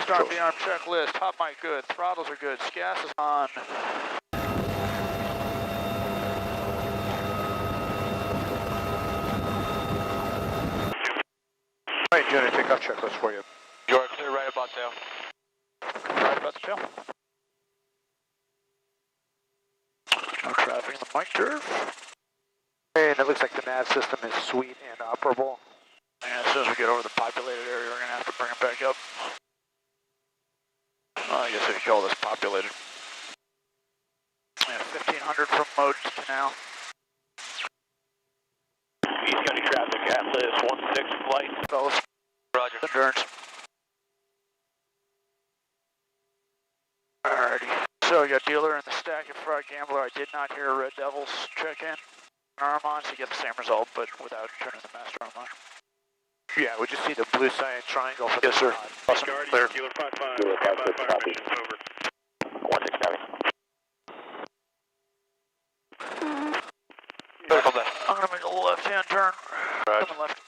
Start the arm checklist. Top mic good. Throttles are good. Gas is on. Alright, Jenny, take off checklist for you. You are clear right about tail. Right about the tail. No traffic in the mic curve. And it looks like the nav system is sweet and operable. And as soon as we get over the populated area, we're going to have to bring it back up. Well, I guess we could call this populated. Yeah, 1500 from Moat to now. East County traffic, Atlas 16 flight. Fellas. Roger. Endurance. Alrighty. So we got dealer in the stack and fried gambler. I did not hear Red Devils check in. Arm on, so you get the same result, but without turning the master arm on. Yeah, we just see the blue cyan triangle for yes, sir. Awesome. Clear. Dealer 5-5. Dealer 5-6, copy. Over. 16 copy. I'm going to make a left-hand turn. Right. Coming left.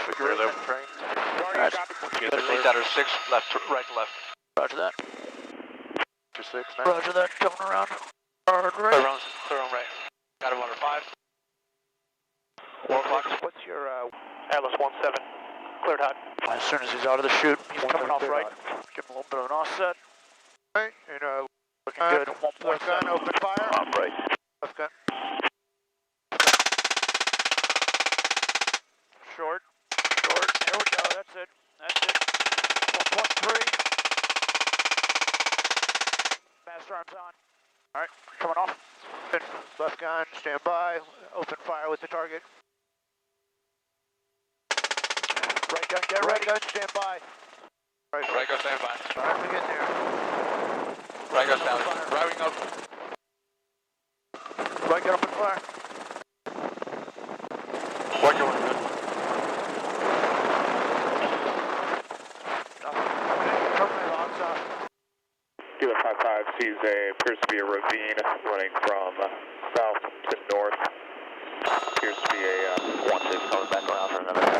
Figure it out. Right. Lead out 6, left, right to left. Roger that. 26, nice. Roger that. Coming around. Hard right. Clear on right. Got him under 5. 4 o'clock. What's your, Atlas 17. Cleared hot. as soon as he's out of the chute, he's coming off right. Give him a little bit of an offset. Right, and Looking good. left gun, 1.7. open fire. Off right. Left gun. Short. Short. There we go. That's it. That's it. 1.3. Master arms on. All right. Coming off. Good. Left gun, stand by. Open fire with the target. Right gun, get Right ready. gun, stand by. Right go stand by. Driving in there. Right go stand by. Driving up. Right gun, open fire. Working one good. Terminate logs off. Dealer 5-5 sees appears to be a ravine running from south to north. Appears to be a 1-6 coming back around for another guy.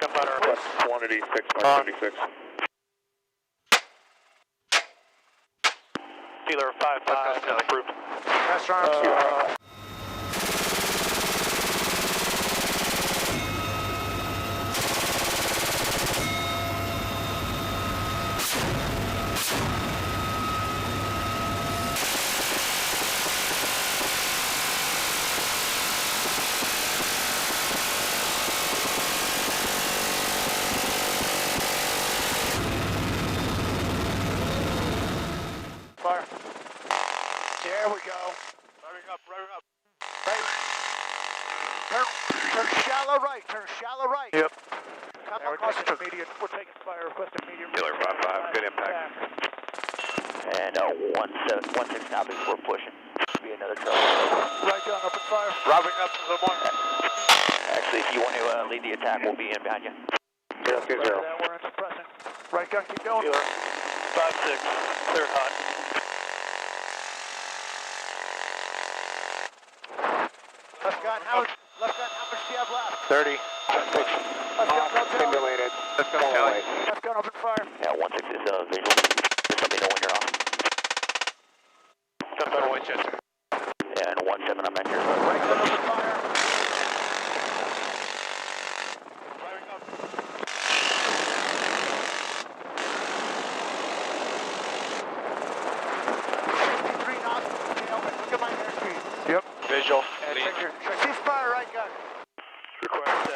Gunfighter. Plus quantity 6.76. Dealer 5-5 approved. Master arms. Fire. There we go. Revving up, revving up. Right. Turn shallow right. Turn shallow right. Yep. Come There we across go. the median. We're taking fire. Requesting median. Dealer 5-5, good impact. And 1-6 copies, we're pushing. Be another truck. Right gun, open fire. Revving up to the 1. Actually, if you want to lead the attack, we'll be in behind you. 0-2-0. Roger that, we're into pressing. Right gun, keep going. Dealer 5-6. Cleared hot. Left gun, how much do you have left? 30. Left gun, go down. Simulated. Let's go, Kelly. Left gun, open fire. Yeah, 1-6 is visual. Just let me know when you're off. Gunfighter Winchester. Yeah, and 1-7, I'm not here. Right gun, open fire. Revving up. 53 knots. Look at my airspeed. Yep. Visual. Ceasefire, right gun. Request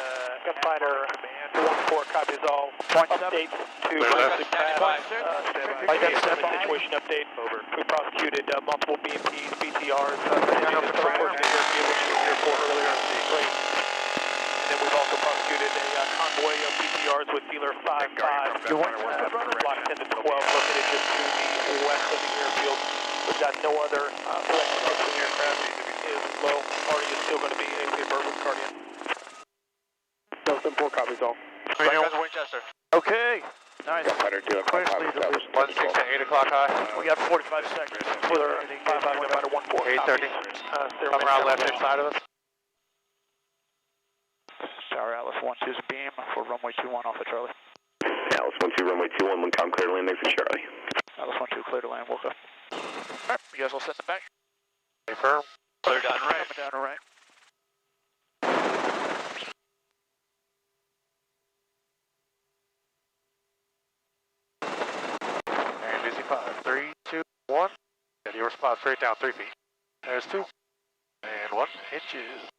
Gunfighter 1-4 copies all. Point Updates to left. situation update. Over. We prosecuted multiple BMPs, BTRs, earlier. And then we've also prosecuted a convoy of BTRs with dealer 5-5. Block 10 to 12 located just to the west of the airfield. We've got no other threat to the aircraft. Is low. Party is still going to be a Berwick Guardian. Delta 4 copies all. Right guns Winchester. Okay. Nice. Gunfighter dealer Quick 5-5 lead, established. 1-6 at 8 o'clock high. We got 45 seconds. Dealer 5-5 Gunfighter 1-4. 8:30. Come around left-hand side of us. Tower Atlas 1 12's beam for runway 21 Alpha Charlie. Alice 12 runway 21, one com clear to land, thanks for Charlie. Alice 12 clear to land, we'll go. Alright, you guys all set in the back? Confirm. Clear down right. Coming down right. And busy 5, 3, 2, 1. Ready your spot straight down 3 feet. There's 2. And 1 inches.